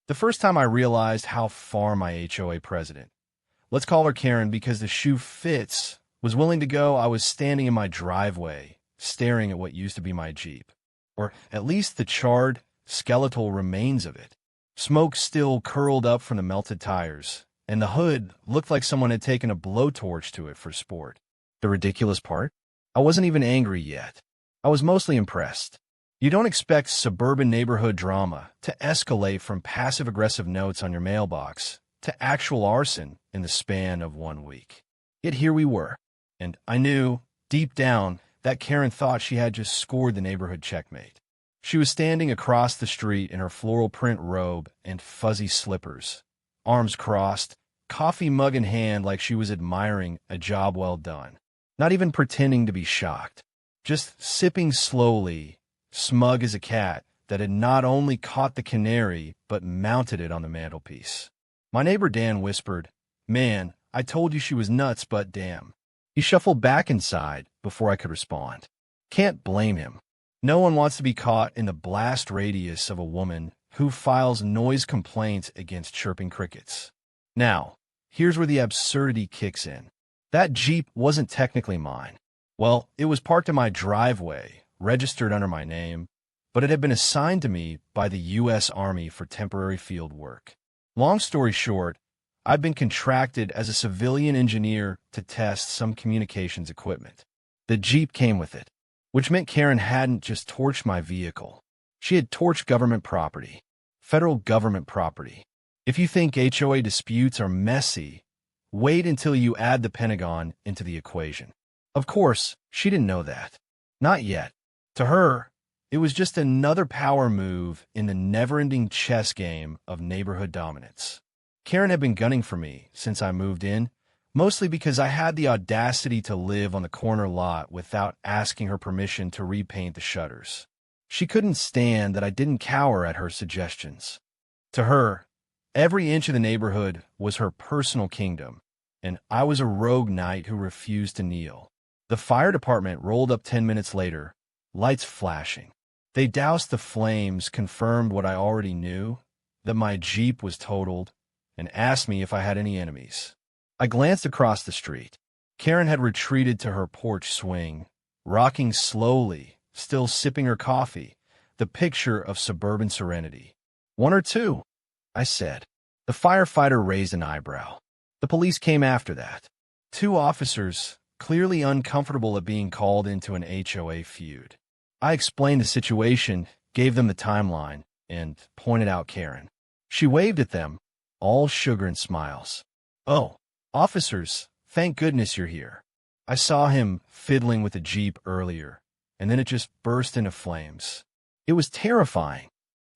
The first time I realized how far my HOA president, let's call her Karen because the shoe fits, was willing to go, I was standing in my driveway, staring at what used to be my Jeep, or at least the charred, skeletal remains of it. Smoke still curled up from the melted tires, and the hood looked like someone had taken a blowtorch to it for sport. The ridiculous part? I wasn't even angry yet. I was mostly impressed. You don't expect suburban neighborhood drama to escalate from passive-aggressive notes on your mailbox to actual arson in the span of 1 week. Yet here we were, and I knew, deep down, that Karen thought she had just scored the neighborhood checkmate. She was standing across the street in her floral print robe and fuzzy slippers, arms crossed, coffee mug in hand like she was admiring a job well done. Not even pretending to be shocked, just sipping slowly, smug as a cat that had not only caught the canary but mounted it on the mantelpiece. My neighbor Dan whispered, "Man, I told you she was nuts, but damn." He shuffled back inside before I could respond. Can't blame him. No one wants to be caught in the blast radius of a woman who files noise complaints against chirping crickets. Now, here's where the absurdity kicks in. That Jeep wasn't technically mine. Well, it was parked in my driveway, registered under my name, but it had been assigned to me by the U.S. Army for temporary field work. Long story short, I'd been contracted as a civilian engineer to test some communications equipment. The Jeep came with it, which meant Karen hadn't just torched my vehicle. She had torched government property, federal government property. If you think HOA disputes are messy, wait until you add the Pentagon into the equation. Of course, she didn't know that. Not yet. To her, it was just another power move in the never-ending chess game of neighborhood dominance. Karen had been gunning for me since I moved in, mostly because I had the audacity to live on the corner lot without asking her permission to repaint the shutters. She couldn't stand that I didn't cower at her suggestions. To her, every inch of the neighborhood was her personal kingdom, and I was a rogue knight who refused to kneel. The fire department rolled up 10 minutes later, lights flashing. They doused the flames, confirmed what I already knew, that my Jeep was totaled, and asked me if I had any enemies. I glanced across the street. Karen had retreated to her porch swing, rocking slowly, still sipping her coffee, the picture of suburban serenity. "1 or 2, I said. The firefighter raised an eyebrow. The police came after that. 2 officers, clearly uncomfortable at being called into an HOA feud. I explained the situation, gave them the timeline, and pointed out Karen. She waved at them, all sugar and smiles. "Oh, officers, thank goodness you're here. I saw him fiddling with the Jeep earlier, and then it just burst into flames. It was terrifying."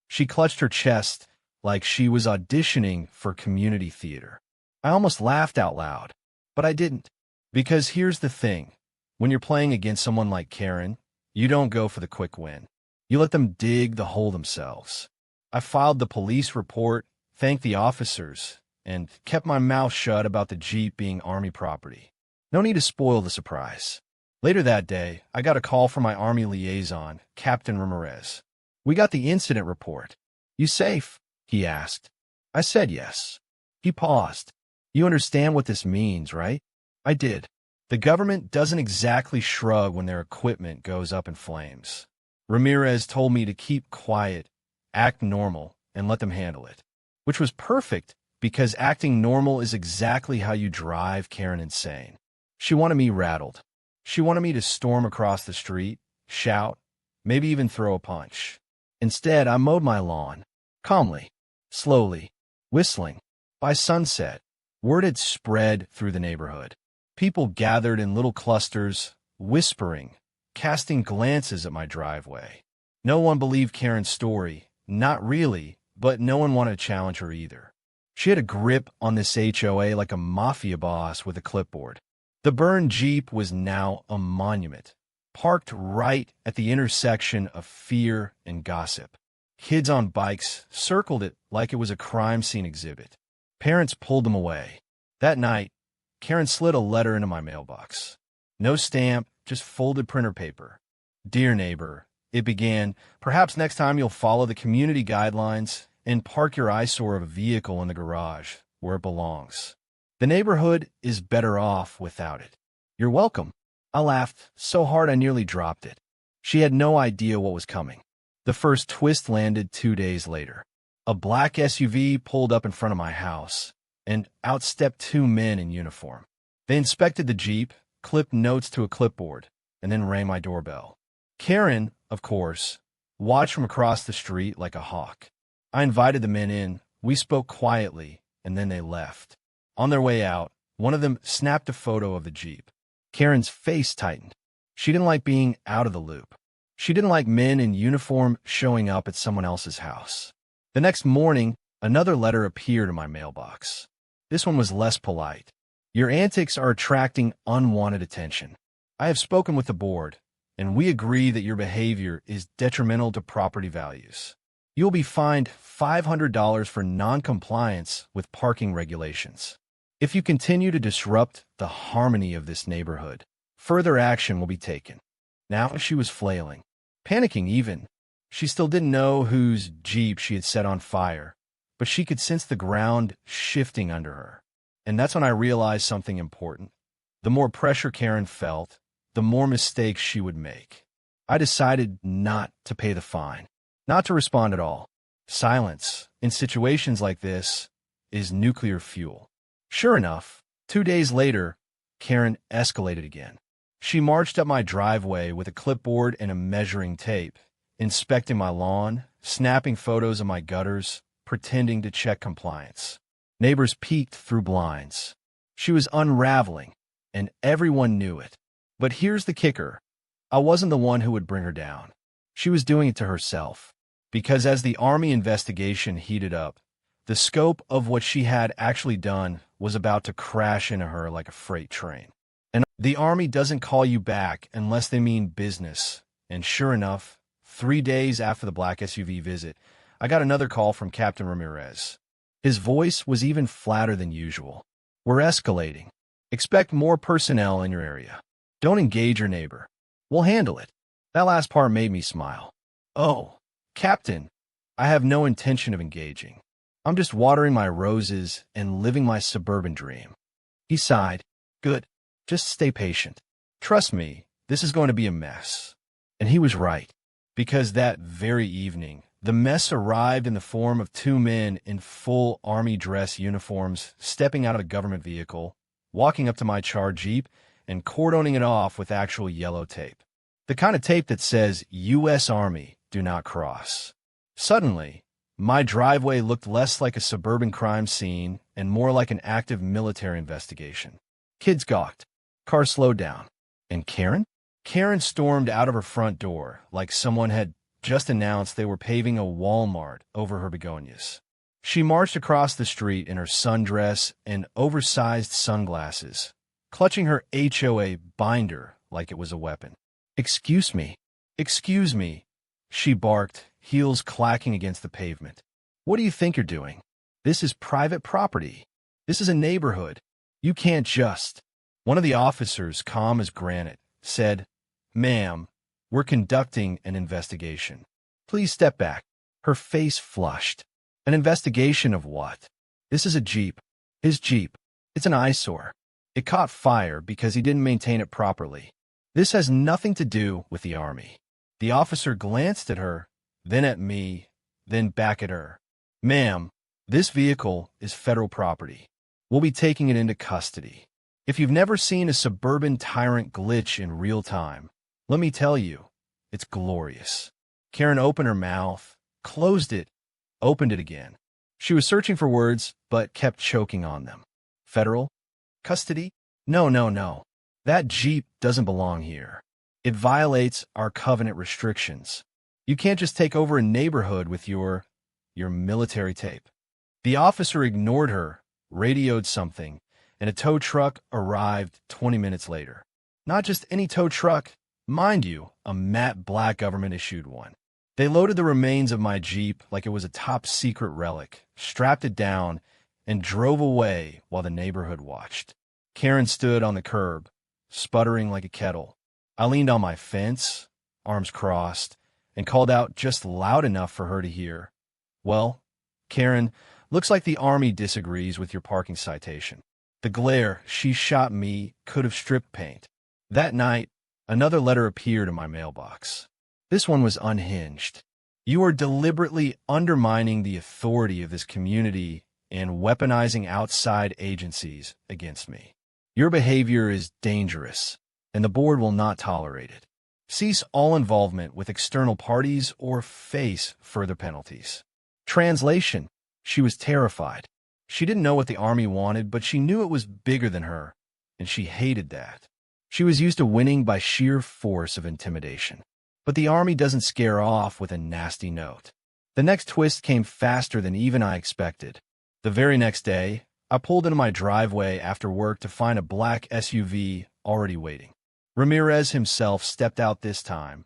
She clutched her chest like she was auditioning for community theater. I almost laughed out loud, but I didn't. Because here's the thing. When you're playing against someone like Karen, you don't go for the quick win. You let them dig the hole themselves. I filed the police report, thanked the officers, and kept my mouth shut about the Jeep being Army property. No need to spoil the surprise. Later that day, I got a call from my Army liaison, Captain Ramirez. "We got the incident report. You safe?" he asked. I said yes. He paused. "You understand what this means, right?" I did. The government doesn't exactly shrug when their equipment goes up in flames. Ramirez told me to keep quiet, act normal, and let them handle it. Which was perfect, because acting normal is exactly how you drive Karen insane. She wanted me rattled. She wanted me to storm across the street, shout, maybe even throw a punch. Instead, I mowed my lawn, calmly, slowly, whistling. By sunset, word had spread through the neighborhood. People gathered in little clusters, whispering, casting glances at my driveway. No one believed Karen's story, not really, but no one wanted to challenge her either. She had a grip on this HOA like a mafia boss with a clipboard. The burned Jeep was now a monument, parked right at the intersection of fear and gossip. Kids on bikes circled it like it was a crime scene exhibit. Parents pulled them away. That night, Karen slid a letter into my mailbox. No stamp, just folded printer paper. "Dear neighbor," it began, "perhaps next time you'll follow the community guidelines and park your eyesore of a vehicle in the garage where it belongs. The neighborhood is better off without it. You're welcome. I laughed so hard I nearly dropped it. She had no idea what was coming. The first twist landed 2 days later. A black SUV pulled up in front of my house, and out stepped 2 men in uniform. They inspected the Jeep, clipped notes to a clipboard, and then rang my doorbell. Karen, of course, watched from across the street like a hawk. I invited the men in, we spoke quietly, and then they left. On their way out, one of them snapped a photo of the Jeep. Karen's face tightened. She didn't like being out of the loop. She didn't like men in uniform showing up at someone else's house. The next morning, another letter appeared in my mailbox. This one was less polite. Your antics are attracting unwanted attention. I have spoken with the board, and we agree that your behavior is detrimental to property values. You will be fined $500 for non-compliance with parking regulations. If you continue to disrupt the harmony of this neighborhood, further action will be taken. Now she was flailing, panicking even. She still didn't know whose Jeep she had set on fire, but she could sense the ground shifting under her. And that's when I realized something important. The more pressure Karen felt, the more mistakes she would make. I decided not to pay the fine, not to respond at all. Silence, in situations like this, is nuclear fuel. Sure enough, 2 days later, Karen escalated again. She marched up my driveway with a clipboard and a measuring tape, inspecting my lawn, snapping photos of my gutters, pretending to check compliance. Neighbors peeked through blinds. She was unraveling, and everyone knew it. But here's the kicker. I wasn't the one who would bring her down. She was doing it to herself. Because as the Army investigation heated up, the scope of what she had actually done was about to crash into her like a freight train. And the Army doesn't call you back unless they mean business. And sure enough, 3 days after the black SUV visit, I got another call from Captain Ramirez. His voice was even flatter than usual. We're escalating. Expect more personnel in your area. Don't engage your neighbor. We'll handle it. That last part made me smile. Oh, Captain, I have no intention of engaging. I'm just watering my roses and living my suburban dream. He sighed. Good. Just stay patient. Trust me, this is going to be a mess. And he was right, because that very evening, the mess arrived in the form of 2 men in full Army dress uniforms stepping out of a government vehicle, walking up to my charred Jeep, and cordoning it off with actual yellow tape. The kind of tape that says, U.S. Army, do not cross. Suddenly, my driveway looked less like a suburban crime scene and more like an active military investigation. Kids gawked. Cars slowed down. And Karen? Karen stormed out of her front door like someone had just announced they were paving a Walmart over her begonias. She marched across the street in her sundress and oversized sunglasses, clutching her HOA binder like it was a weapon. Excuse me, she barked, heels clacking against the pavement. What do you think you're doing? This is private property. This is a neighborhood. You can't just. One of the officers, calm as granite, said, Ma'am, we're conducting an investigation. Please step back. Her face flushed. An investigation of what? This is a Jeep. His Jeep. It's an eyesore. It caught fire because he didn't maintain it properly. This has nothing to do with the Army. The officer glanced at her, then at me, then back at her. Ma'am, this vehicle is federal property. We'll be taking it into custody. If you've never seen a suburban tyrant glitch in real time, let me tell you, it's glorious. Karen opened her mouth, closed it, opened it again. She was searching for words, but kept choking on them. Federal? Custody? No. That Jeep doesn't belong here. It violates our covenant restrictions. You can't just take over a neighborhood with your military tape. The officer ignored her, radioed something, and a tow truck arrived 20 minutes later. Not just any tow truck, mind you, a matte black government-issued one. They loaded the remains of my Jeep like it was a top-secret relic, strapped it down, and drove away while the neighborhood watched. Karen stood on the curb, sputtering like a kettle. I leaned on my fence, arms crossed, and called out just loud enough for her to hear. Well, Karen, looks like the Army disagrees with your parking citation. The glare she shot me could have stripped paint. That night, another letter appeared in my mailbox. This one was unhinged. You are deliberately undermining the authority of this community and weaponizing outside agencies against me. Your behavior is dangerous, and the board will not tolerate it. Cease all involvement with external parties or face further penalties. Translation: she was terrified. She didn't know what the Army wanted, but she knew it was bigger than her, and she hated that. She was used to winning by sheer force of intimidation. But the Army doesn't scare off with a nasty note. The next twist came faster than even I expected. The very next day, I pulled into my driveway after work to find a black SUV already waiting. Ramirez himself stepped out this time.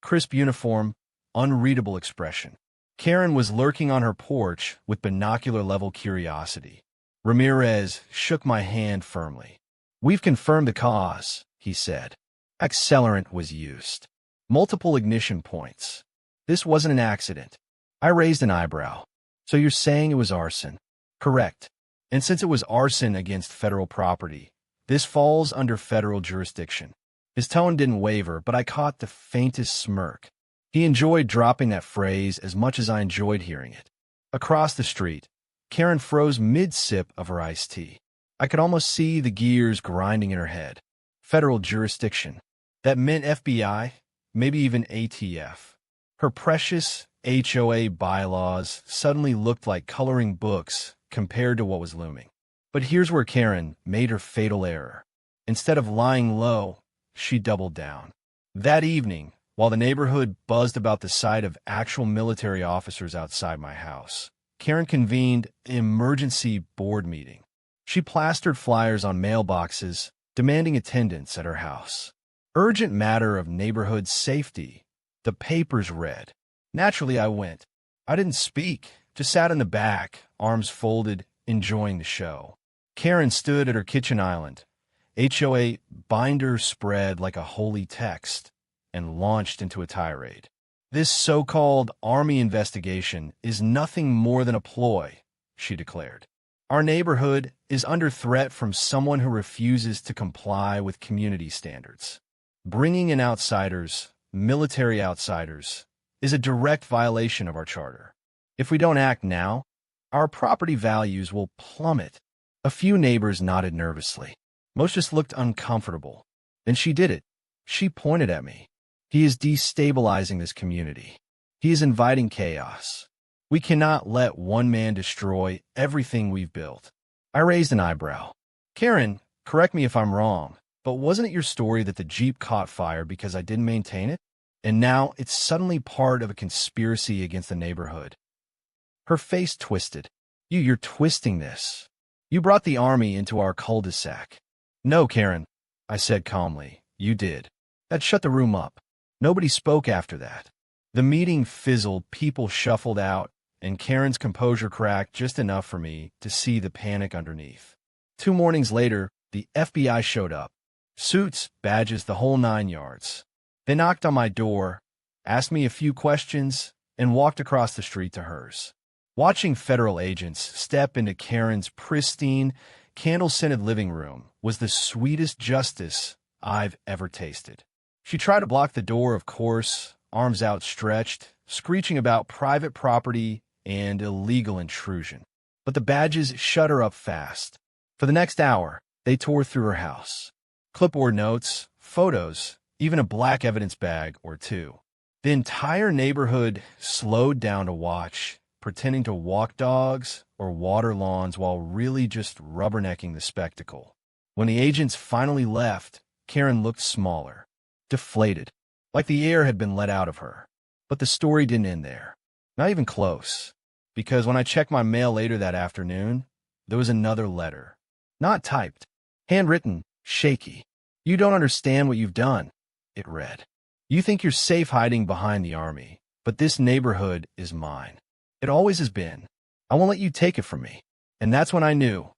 Crisp uniform, unreadable expression. Karen was lurking on her porch with binocular-level curiosity. Ramirez shook my hand firmly. "We've confirmed the cause," he said. "Accelerant was used. Multiple ignition points. This wasn't an accident." I raised an eyebrow. "So you're saying it was arson?" "Correct. And since it was arson against federal property, this falls under federal jurisdiction." His tone didn't waver, but I caught the faintest smirk. He enjoyed dropping that phrase as much as I enjoyed hearing it. Across the street, Karen froze mid-sip of her iced tea. I could almost see the gears grinding in her head. Federal jurisdiction. That meant FBI, maybe even ATF. Her precious HOA bylaws suddenly looked like coloring books compared to what was looming. But here's where Karen made her fatal error. Instead of lying low, she doubled down. That evening, while the neighborhood buzzed about the sight of actual military officers outside my house, Karen convened an emergency board meeting. She plastered flyers on mailboxes, demanding attendance at her house. Urgent matter of neighborhood safety, the papers read. Naturally, I went. I didn't speak, just sat in the back, arms folded, enjoying the show. Karen stood at her kitchen island, HOA binder spread like a holy text, and launched into a tirade. "This so-called Army investigation is nothing more than a ploy," she declared. "Our neighborhood is under threat from someone who refuses to comply with community standards. Bringing in outsiders, military outsiders, is a direct violation of our charter. If we don't act now, our property values will plummet." A few neighbors nodded nervously. Most just looked uncomfortable. Then she did it. She pointed at me. "He is destabilizing this community. He is inviting chaos. We cannot let one man destroy everything we've built." I raised an eyebrow. "Karen, correct me if I'm wrong, but wasn't it your story that the Jeep caught fire because I didn't maintain it? And now it's suddenly part of a conspiracy against the neighborhood." Her face twisted. You're twisting this. You brought the Army into our cul-de-sac." "No, Karen," I said calmly. "You did." That shut the room up. Nobody spoke after that. The meeting fizzled, people shuffled out, and Karen's composure cracked just enough for me to see the panic underneath. 2 mornings later, the FBI showed up. Suits, badges, the whole 9 yards. They knocked on my door, asked me a few questions, and walked across the street to hers. Watching federal agents step into Karen's pristine, candle-scented living room was the sweetest justice I've ever tasted. She tried to block the door, of course, arms outstretched, screeching about private property and illegal intrusion. But the badges shut her up fast. For the next hour, they tore through her house. Clipboard notes, photos, even a black evidence bag or two. The entire neighborhood slowed down to watch, pretending to walk dogs or water lawns while really just rubbernecking the spectacle. When the agents finally left, Karen looked smaller, deflated, like the air had been let out of her. But the story didn't end there. Not even close. Because when I checked my mail later that afternoon, there was another letter. Not typed. Handwritten, shaky. "You don't understand what you've done," it read. "You think you're safe hiding behind the Army, but this neighborhood is mine. It always has been. I won't let you take it from me." And that's when I knew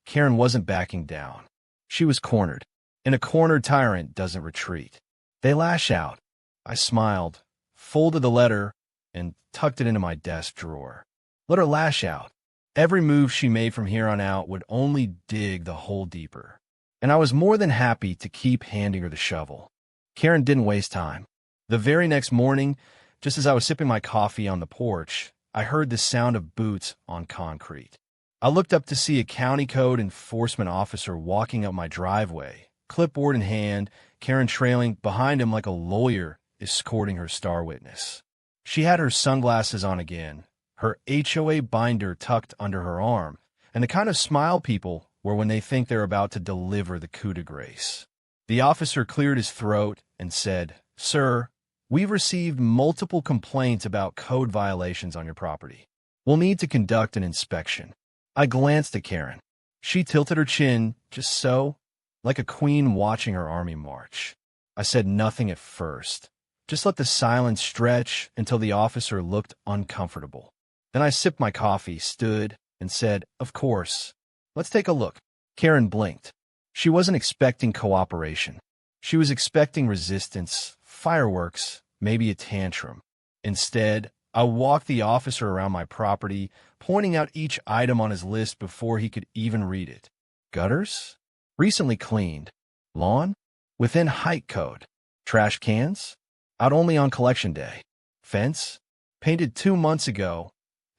Karen wasn't backing down. She was cornered. And a cornered tyrant doesn't retreat. They lash out. I smiled, folded the letter, and tucked it into my desk drawer. Let her lash out. Every move she made from here on out would only dig the hole deeper. And I was more than happy to keep handing her the shovel. Karen didn't waste time. The very next morning, just as I was sipping my coffee on the porch, I heard the sound of boots on concrete. I looked up to see a county code enforcement officer walking up my driveway, clipboard in hand, Karen trailing behind him like a lawyer escorting her star witness. She had her sunglasses on again, her HOA binder tucked under her arm, and the kind of smile people wear when they think they're about to deliver the coup de grace. The officer cleared his throat and said, "Sir, we've received multiple complaints about code violations on your property. We'll need to conduct an inspection." I glanced at Karen. She tilted her chin, just so, like a queen watching her army march. I said nothing at first. Just let the silence stretch until the officer looked uncomfortable. Then I sipped my coffee, stood, and said, "Of course. Let's take a look." Karen blinked. She wasn't expecting cooperation. She was expecting resistance, fireworks, maybe a tantrum. Instead, I walked the officer around my property, pointing out each item on his list before he could even read it. Gutters? Recently cleaned. Lawn? Within height code. Trash cans? Out only on collection day. Fence? Painted 2 months ago.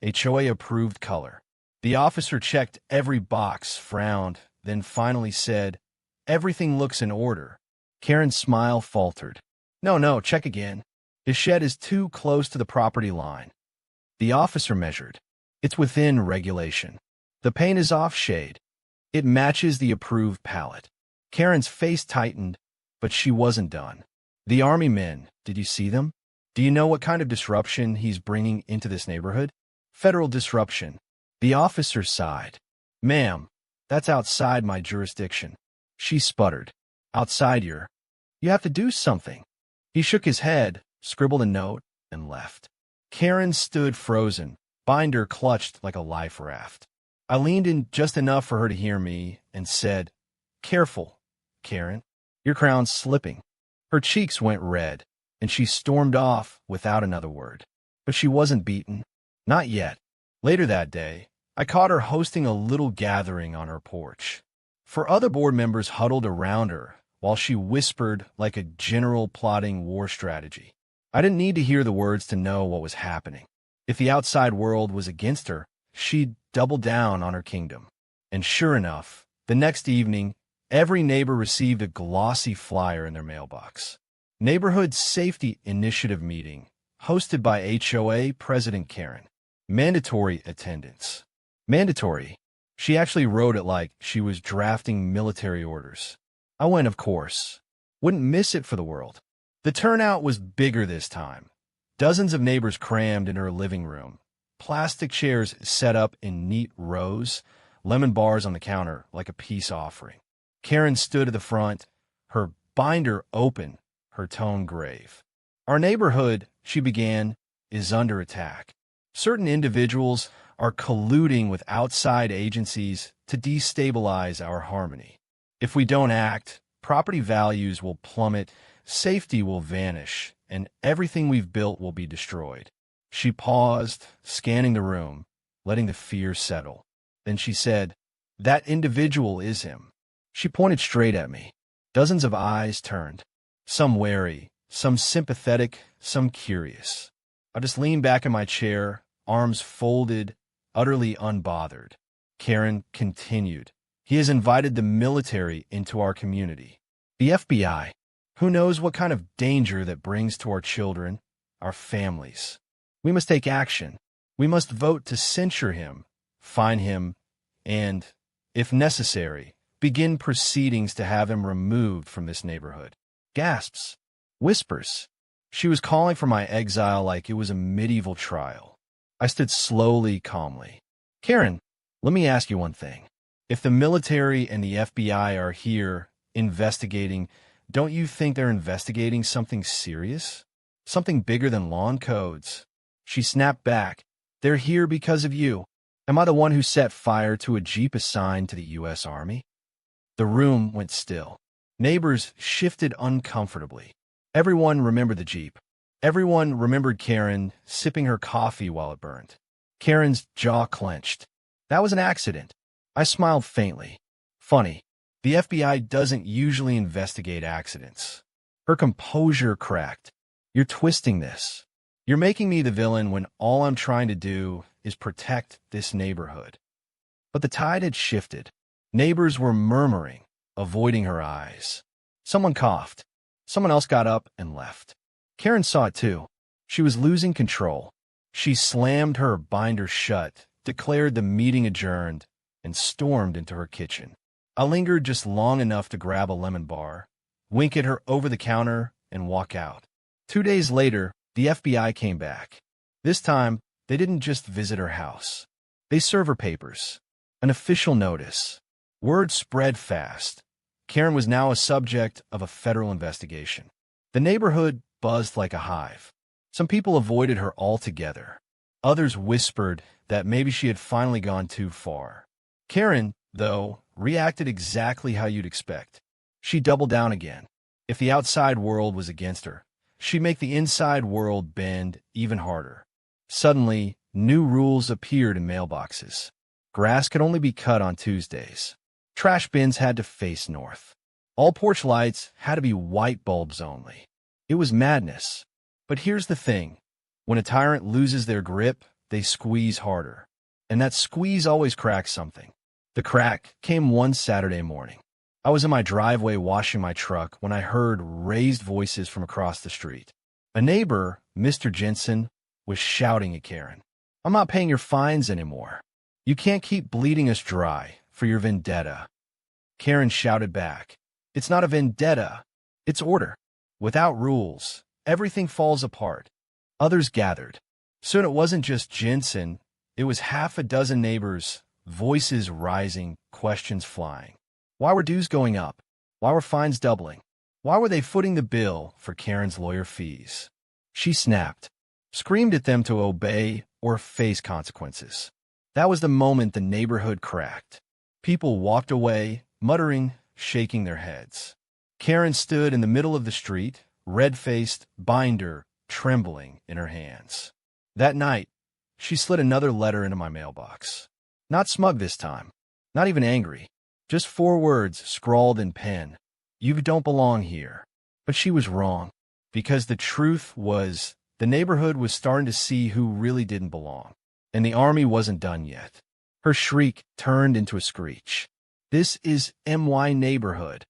HOA approved color. The officer checked every box, frowned, then finally said, "Everything looks in order." Karen's smile faltered. No, check again. His shed is too close to the property line." The officer measured. "It's within regulation. The paint is off shade. It matches the approved palette." Karen's face tightened, but she wasn't done. "The army men, did you see them? Do you know what kind of disruption he's bringing into this neighborhood?" "Federal disruption." The officer sighed. "Ma'am, that's outside my jurisdiction." She sputtered. "Outside you have to do something." He shook his head, scribbled a note, and left. Karen stood frozen, binder clutched like a life raft. I leaned in just enough for her to hear me and said, "Careful, Karen. Your crown's slipping." Her cheeks went red, and she stormed off without another word. But she wasn't beaten. Not yet. Later that day, I caught her hosting a little gathering on her porch. For other board members huddled around her while she whispered like a general plotting war strategy. I didn't need to hear the words to know what was happening. If the outside world was against her, she'd double down on her kingdom. And sure enough, the next evening, every neighbor received a glossy flyer in their mailbox. Neighborhood Safety Initiative meeting, hosted by HOA President Karen. Mandatory attendance. Mandatory. She actually wrote it like she was drafting military orders. I went, of course. Wouldn't miss it for the world. The turnout was bigger this time. Dozens of neighbors crammed in her living room. Plastic chairs set up in neat rows, lemon bars on the counter like a peace offering. Karen stood at the front, her binder open, her tone grave. "Our neighborhood," she began, "is under attack. Certain individuals are colluding with outside agencies to destabilize our harmony. If we don't act, property values will plummet, safety will vanish, and everything we've built will be destroyed." She paused, scanning the room, letting the fear settle. Then she said, "That individual is him." She pointed straight at me. Dozens of eyes turned, some wary, some sympathetic, some curious. I just leaned back in my chair, arms folded, utterly unbothered. Karen continued, "He has invited the military into our community. The FBI. Who knows what kind of danger that brings to our children, our families. We must take action. We must vote to censure him, fine him, and, if necessary, begin proceedings to have him removed from this neighborhood." Gasps. Whispers. She was calling for my exile like it was a medieval trial. I stood slowly, calmly. "Karen, let me ask you one thing. If the military and the FBI are here investigating, don't you think they're investigating something serious? Something bigger than lawn codes?" She snapped back. "They're here because of you. Am I the one who set fire to a Jeep assigned to the U.S. Army?" The room went still. Neighbors shifted uncomfortably. Everyone remembered the Jeep. Everyone remembered Karen sipping her coffee while it burned. Karen's jaw clenched. That was an accident. I smiled faintly. Funny. The FBI doesn't usually investigate accidents. Her composure cracked. You're twisting this. You're making me the villain when all I'm trying to do is protect this neighborhood. But the tide had shifted. Neighbors were murmuring, avoiding her eyes. Someone coughed. Someone else got up and left. Karen saw it too. She was losing control. She slammed her binder shut, declared the meeting adjourned, and stormed into her kitchen. I lingered just long enough to grab a lemon bar, wink at her over the counter, and walk out. 2 days later, the FBI came back. This time, they didn't just visit her house. They served her papers. An official notice. Word spread fast. Karen was now a subject of a federal investigation. The neighborhood buzzed like a hive. Some people avoided her altogether. Others whispered that maybe she had finally gone too far. Karen, though, reacted exactly how you'd expect. She doubled down again. If the outside world was against her, she'd make the inside world bend even harder. Suddenly, new rules appeared in mailboxes. Grass could only be cut on Tuesdays. Trash bins had to face north. All porch lights had to be white bulbs only. It was madness. But here's the thing. When a tyrant loses their grip, they squeeze harder. And that squeeze always cracks something. The crack came one Saturday morning. I was in my driveway washing my truck when I heard raised voices from across the street. A neighbor, Mr. Jensen, was shouting at Karen. I'm not paying your fines anymore. You can't keep bleeding us dry for your vendetta. Karen shouted back. It's not a vendetta. It's order. Without rules, everything falls apart. Others gathered. Soon it wasn't just Jensen. It was half a dozen neighbors, voices rising, questions flying. Why were dues going up? Why were fines doubling? Why were they footing the bill for Karen's lawyer fees? She snapped, screamed at them to obey or face consequences. That was the moment the neighborhood cracked. People walked away, muttering, shaking their heads. Karen stood in the middle of the street, red-faced, binder trembling in her hands. That night, she slid another letter into my mailbox. Not smug this time, not even angry. Just 4 words scrawled in pen. You don't belong here. But she was wrong, because the truth was the neighborhood was starting to see who really didn't belong, and the army wasn't done yet. Her shriek turned into a screech. This is MY neighborhood.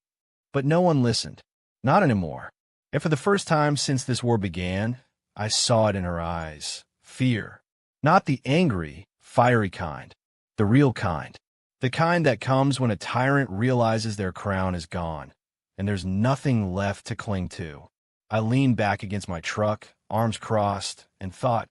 But no one listened. Not anymore. And for the first time since this war began, I saw it in her eyes. Fear. Not the angry, fiery kind. The real kind. The kind that comes when a tyrant realizes their crown is gone, and there's nothing left to cling to. I leaned back against my truck, arms crossed, and thought,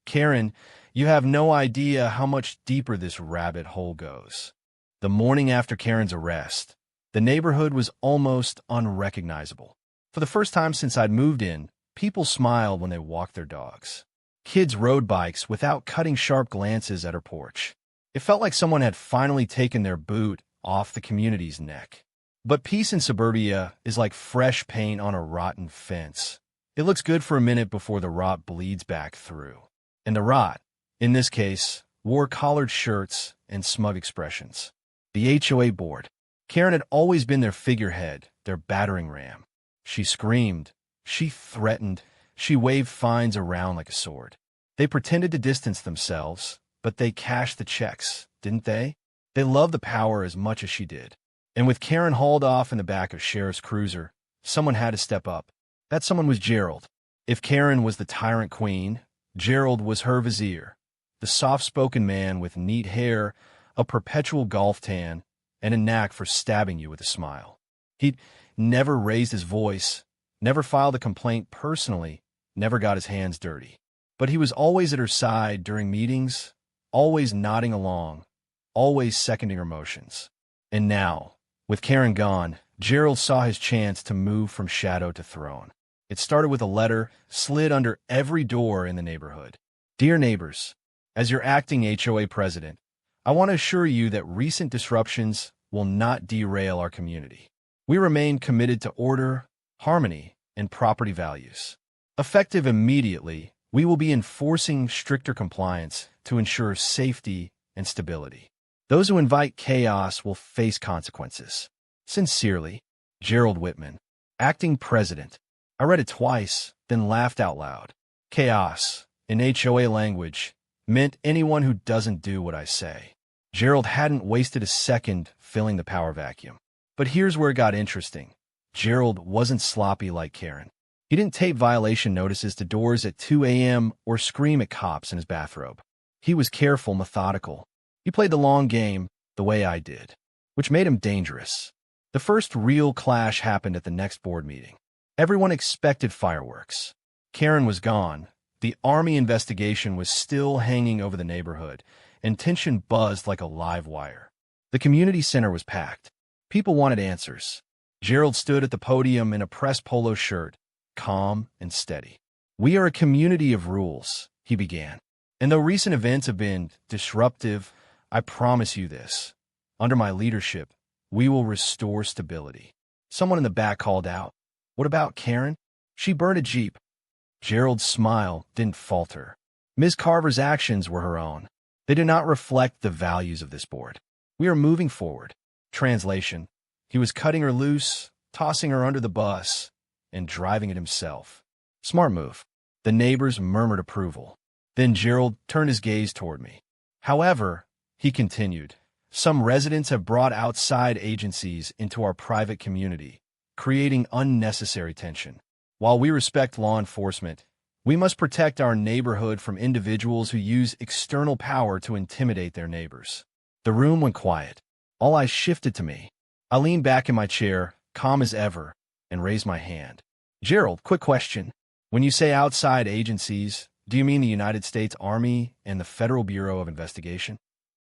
Karen, you have no idea how much deeper this rabbit hole goes. The morning after Karen's arrest, the neighborhood was almost unrecognizable. For the first time since I'd moved in, people smiled when they walked their dogs. Kids rode bikes without cutting sharp glances at her porch. It felt like someone had finally taken their boot off the community's neck. But peace in suburbia is like fresh paint on a rotten fence. It looks good for a minute before the rot bleeds back through. And the rot, in this case, wore collared shirts and smug expressions. The HOA board. Karen had always been their figurehead, their battering ram. She screamed. She threatened. She waved fines around like a sword. They pretended to distance themselves, but they cashed the checks, didn't they? They loved the power as much as she did. And with Karen hauled off in the back of Sheriff's cruiser, someone had to step up. That someone was Gerald. If Karen was the tyrant queen, Gerald was her vizier, the soft-spoken man with neat hair, a perpetual golf tan, and a knack for stabbing you with a smile. He'd never raised his voice, never filed a complaint personally, never got his hands dirty. But he was always at her side during meetings, always nodding along, always seconding her motions. And now, with Karen gone, Gerald saw his chance to move from shadow to throne. It started with a letter slid under every door in the neighborhood. Dear neighbors, as your acting HOA president, I want to assure you that recent disruptions will not derail our community. We remain committed to order, harmony, and property values. Effective immediately, We will be enforcing stricter compliance to ensure safety and stability. Those who invite chaos will face consequences. Sincerely, Gerald Whitman, Acting President. I read it twice, then laughed out loud. Chaos, in HOA language, meant anyone who doesn't do what I say. Gerald hadn't wasted a second filling the power vacuum. But here's where it got interesting. Gerald wasn't sloppy like Karen. He didn't tape violation notices to doors at 2 a.m. or scream at cops in his bathrobe. He was careful, methodical. He played the long game the way I did, which made him dangerous. The first real clash happened at the next board meeting. Everyone expected fireworks. Karen was gone. The Army investigation was still hanging over the neighborhood, and tension buzzed like a live wire. The community center was packed. People wanted answers. Gerald stood at the podium in a pressed polo shirt, calm and steady. "We are a community of rules," he began. "And though recent events have been disruptive, I promise you this. Under my leadership, we will restore stability." Someone in the back called out, "What about Karen? She burned a Jeep." Gerald's smile didn't falter. Ms. Carver's actions were her own. They did not reflect the values of this board. We are moving forward. Translation: he was cutting her loose, tossing her under the bus, and driving it himself. Smart move. The neighbors murmured approval. Then Gerald turned his gaze toward me. "However," he continued, "some residents have brought outside agencies into our private community, creating unnecessary tension. While we respect law enforcement, we must protect our neighborhood from individuals who use external power to intimidate their neighbors." The room went quiet. All eyes shifted to me. I leaned back in my chair, calm as ever, and raised my hand. "Gerald, quick question. When you say outside agencies, do you mean the United States Army and the Federal Bureau of Investigation?"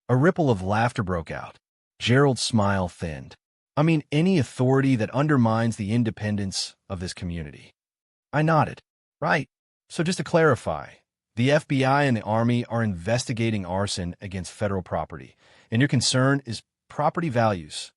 A ripple of laughter broke out. Gerald's smile thinned. "I mean any authority that undermines the independence of this community." I nodded. "Right. So just to clarify, the FBI and the Army are investigating arson against federal property, and your concern is property values."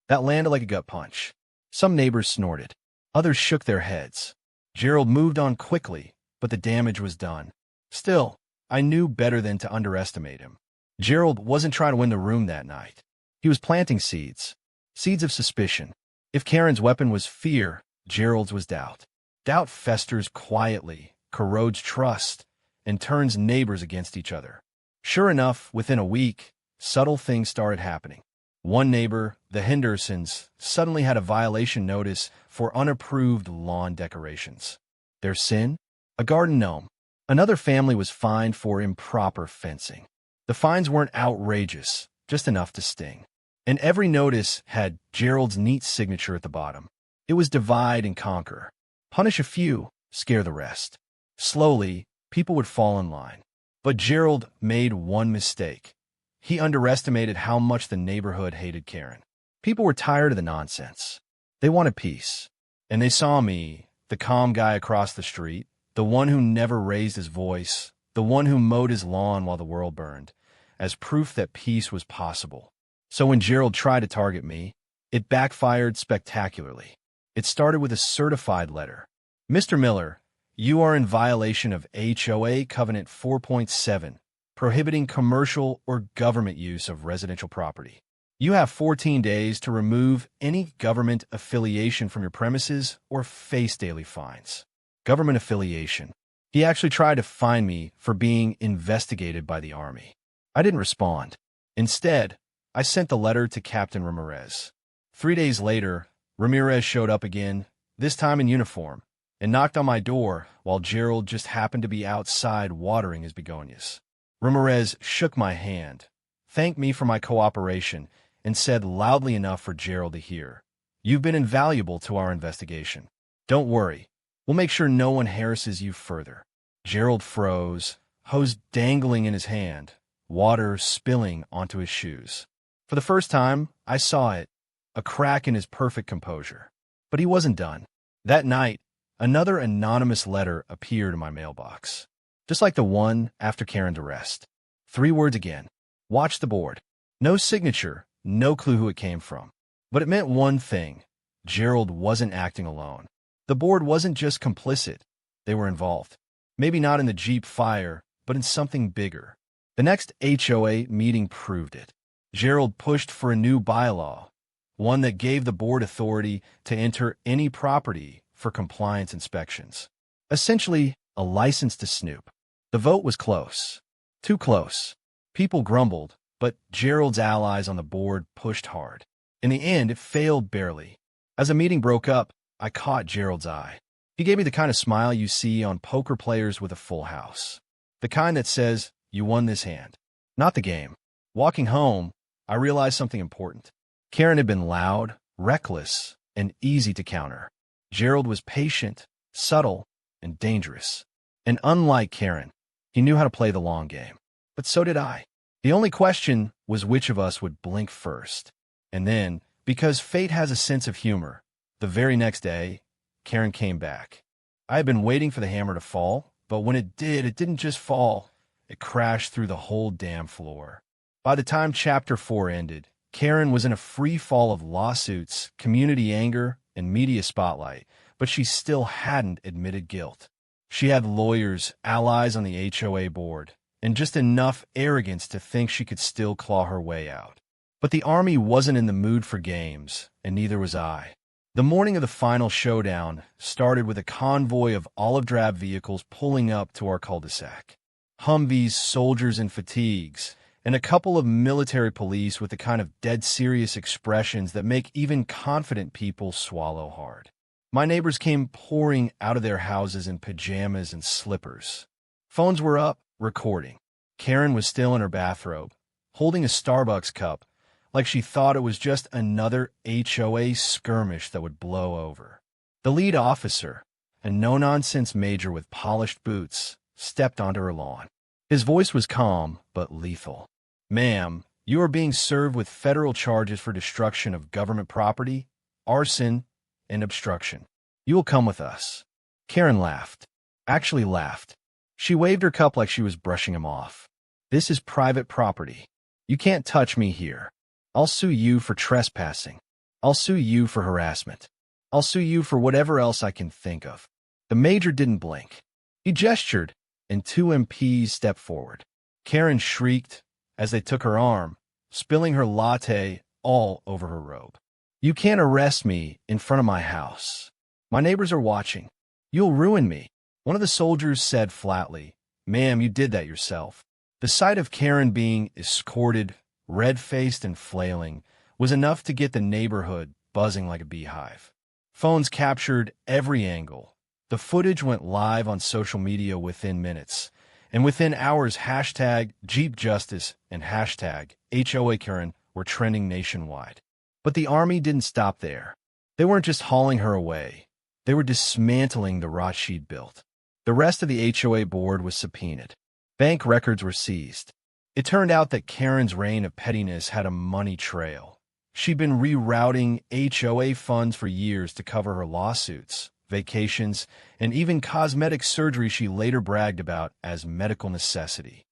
That landed like a gut punch. Some neighbors snorted. Others shook their heads. Gerald moved on quickly, but the damage was done. Still, I knew better than to underestimate him. Gerald wasn't trying to win the room that night. He was planting seeds. Seeds of suspicion. If Karen's weapon was fear, Gerald's was doubt. Doubt festers quietly, corrodes trust, and turns neighbors against each other. Sure enough, within a week, subtle things started happening. One neighbor, the Hendersons, suddenly had a violation notice for unapproved lawn decorations. Their sin? A garden gnome. Another family was fined for improper fencing. The fines weren't outrageous, just enough to sting. And every notice had Gerald's neat signature at the bottom. It was divide and conquer. Punish a few, scare the rest. Slowly, people would fall in line. But Gerald made one mistake. He underestimated how much the neighborhood hated Karen. People were tired of the nonsense. They wanted peace. And they saw me, the calm guy across the street, the one who never raised his voice, the one who mowed his lawn while the world burned, as proof that peace was possible. So when Gerald tried to target me, it backfired spectacularly. It started with a certified letter. "Mr. Miller, you are in violation of HOA Covenant 4.7, prohibiting commercial or government use of residential property. You have 14 days to remove any government affiliation from your premises or face daily fines." Government affiliation. He actually tried to fine me for being investigated by the Army. I didn't respond. Instead, I sent the letter to Captain Ramirez. 3 days later, Ramirez showed up again, this time in uniform, and knocked on my door while Gerald just happened to be outside watering his begonias. Ramirez shook my hand, thanked me for my cooperation, and said loudly enough for Gerald to hear, "You've been invaluable to our investigation. Don't worry, we'll make sure no one harasses you further." Gerald froze, hose dangling in his hand, water spilling onto his shoes. For the first time, I saw it, a crack in his perfect composure. But he wasn't done. That night, another anonymous letter appeared in my mailbox. Just like the one after Karen's arrest. 3 words again. Watch the board. No signature, no clue who it came from. But it meant one thing. Gerald wasn't acting alone. The board wasn't just complicit. They were involved. Maybe not in the Jeep fire, but in something bigger. The next HOA meeting proved it. Gerald pushed for a new bylaw, one that gave the board authority to enter any property for compliance inspections. Essentially, a license to snoop. The vote was close. Too close. People grumbled, but Gerald's allies on the board pushed hard. In the end, it failed barely. As the meeting broke up, I caught Gerald's eye. He gave me the kind of smile you see on poker players with a full house. The kind that says, "You won this hand." Not the game. Walking home, I realized something important. Karen had been loud, reckless, and easy to counter. Gerald was patient, subtle, and dangerous. And unlike Karen, he knew how to play the long game. But so did I. The only question was which of us would blink first. And then, because fate has a sense of humor, the very next day, Karen came back. I had been waiting for the hammer to fall, but when it didn't just fall. It crashed through the whole damn floor. By the time Chapter 4 ended, Karen was in a free fall of lawsuits, community anger, and media spotlight, but she still hadn't admitted guilt. She had lawyers, allies on the HOA board, and just enough arrogance to think she could still claw her way out. But the Army wasn't in the mood for games, and neither was I. The morning of the final showdown started with a convoy of olive-drab vehicles pulling up to our cul-de-sac. Humvees, soldiers in fatigues, and a couple of military police with the kind of dead-serious expressions that make even confident people swallow hard. My neighbors came pouring out of their houses in pajamas and slippers. Phones were up, recording. Karen was still in her bathrobe, holding a Starbucks cup, like she thought it was just another HOA skirmish that would blow over. The lead officer, a no-nonsense major with polished boots, stepped onto her lawn. His voice was calm, but lethal. "Ma'am, you are being served with federal charges for destruction of government property, arson, and obstruction. You will come with us." Karen laughed. Actually laughed. She waved her cup like she was brushing him off. "This is private property. You can't touch me here. I'll sue you for trespassing. I'll sue you for harassment. I'll sue you for whatever else I can think of." The major didn't blink. He gestured, and two MPs stepped forward. Karen shrieked as they took her arm, spilling her latte all over her robe. "You can't arrest me in front of my house. My neighbors are watching. You'll ruin me." One of the soldiers said flatly, "Ma'am, you did that yourself." The sight of Karen being escorted, red-faced and flailing, was enough to get the neighborhood buzzing like a beehive. Phones captured every angle. The footage went live on social media within minutes, and within hours hashtag Jeep Justice and hashtag HOA Karen were trending nationwide. But the Army didn't stop there. They weren't just hauling her away. They were dismantling the rot she'd built. The rest of the HOA board was subpoenaed. Bank records were seized. It turned out that Karen's reign of pettiness had a money trail. She'd been rerouting HOA funds for years to cover her lawsuits, vacations, and even cosmetic surgery she later bragged about as medical necessity.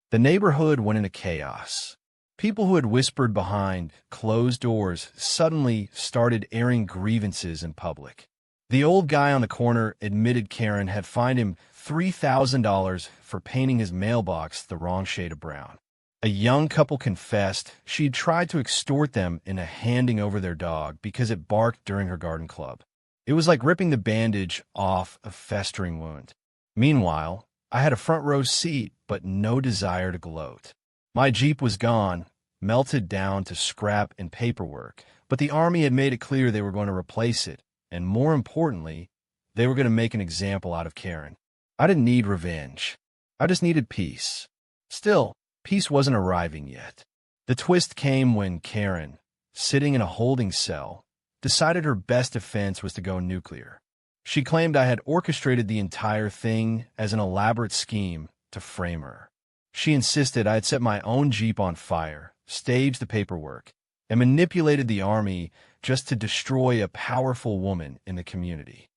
The neighborhood went into chaos. People who had whispered behind closed doors suddenly started airing grievances in public. The old guy on the corner admitted Karen had fined him $3,000 for painting his mailbox the wrong shade of brown. A young couple confessed she'd tried to extort them into handing over their dog because it barked during her garden club. It was like ripping the bandage off a festering wound. Meanwhile, I had a front row seat, but no desire to gloat. My Jeep was gone, melted down to scrap and paperwork, but the Army had made it clear they were going to replace it, and more importantly, they were going to make an example out of Karen. I didn't need revenge. I just needed peace. Still, peace wasn't arriving yet. The twist came when Karen, sitting in a holding cell, decided her best defense was to go nuclear. She claimed I had orchestrated the entire thing as an elaborate scheme to frame her. She insisted I had set my own Jeep on fire, staged the paperwork, and manipulated the Army just to destroy a powerful woman in the community.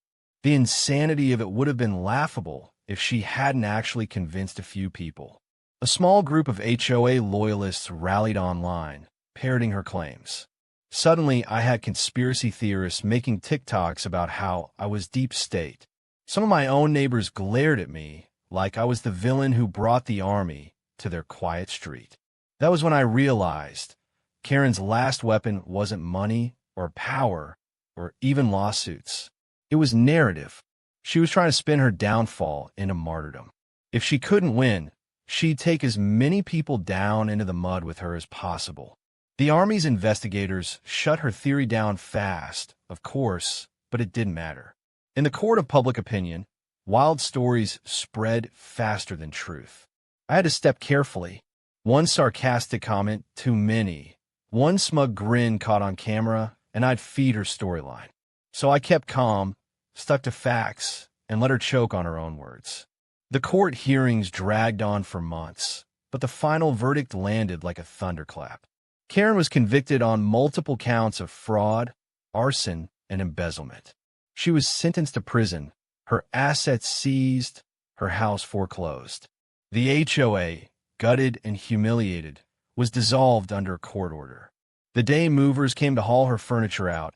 The insanity of it would have been laughable if she hadn't actually convinced a few people. A small group of HOA loyalists rallied online, parroting her claims. Suddenly, I had conspiracy theorists making TikToks about how I was deep state. Some of my own neighbors glared at me like I was the villain who brought the army to their quiet street. That was when I realized Karen's last weapon wasn't money or power or even lawsuits. It was narrative. She was trying to spin her downfall into martyrdom. If she couldn't win, she'd take as many people down into the mud with her as possible. The Army's investigators shut her theory down fast, of course, but it didn't matter. In the court of public opinion, wild stories spread faster than truth. I had to step carefully. One sarcastic comment, too many. One smug grin caught on camera, and I'd feed her storyline. So I kept calm, stuck to facts, and let her choke on her own words. The court hearings dragged on for months, but the final verdict landed like a thunderclap. Karen was convicted on multiple counts of fraud, arson, and embezzlement. She was sentenced to prison, her assets seized, her house foreclosed. The HOA, gutted and humiliated, was dissolved under a court order. The day movers came to haul her furniture out,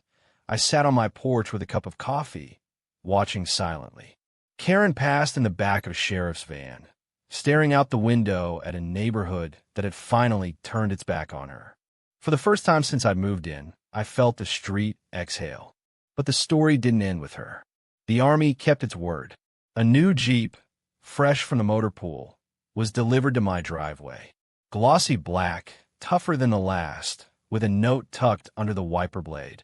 I sat on my porch with a cup of coffee, watching silently. Karen passed in the back of a sheriff's van, staring out the window at a neighborhood that had finally turned its back on her. For the first time since I'd moved in, I felt the street exhale. But the story didn't end with her. The Army kept its word. A new Jeep, fresh from the motor pool, was delivered to my driveway. Glossy black, tougher than the last, with a note tucked under the wiper blade.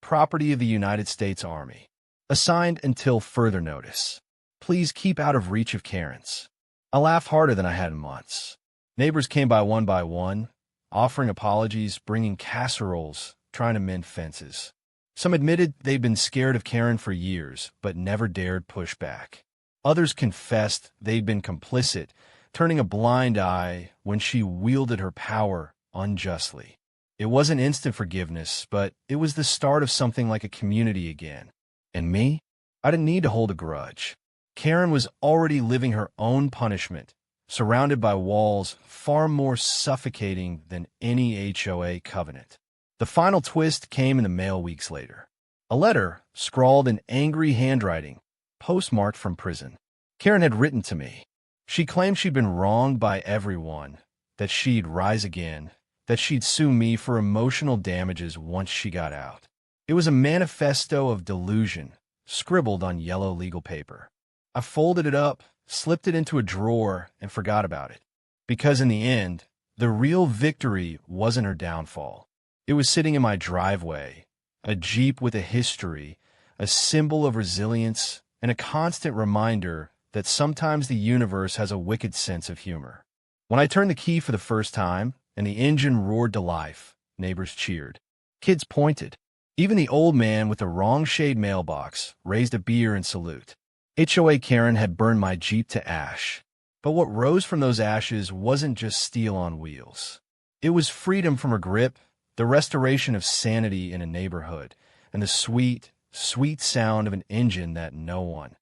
Property of the United States Army. Assigned until further notice. Please keep out of reach of Karens. I laughed harder than I had in months. Neighbors came by one, offering apologies, bringing casseroles, trying to mend fences. Some admitted they'd been scared of Karen for years, but never dared push back. Others confessed they'd been complicit, turning a blind eye when she wielded her power unjustly. It wasn't instant forgiveness, but it was the start of something like a community again. And me? I didn't need to hold a grudge. Karen was already living her own punishment, surrounded by walls far more suffocating than any HOA covenant. The final twist came in the mail weeks later. A letter, scrawled in angry handwriting, postmarked from prison. Karen had written to me. She claimed she'd been wronged by everyone, that she'd rise again, that she'd sue me for emotional damages once she got out. It was a manifesto of delusion, scribbled on yellow legal paper. I folded it up, slipped it into a drawer, and forgot about it. Because in the end, the real victory wasn't her downfall. It was sitting in my driveway, a Jeep with a history, a symbol of resilience, and a constant reminder that sometimes the universe has a wicked sense of humor. When I turned the key for the first time, and the engine roared to life, neighbors cheered. Kids pointed. Even the old man with the wrong shade mailbox raised a beer in salute. HOA Karen had burned my Jeep to ash. But what rose from those ashes wasn't just steel on wheels. It was freedom from her grip, the restoration of sanity in a neighborhood, and the sweet, sweet sound of an engine that no one,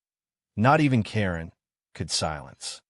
not even Karen, could silence.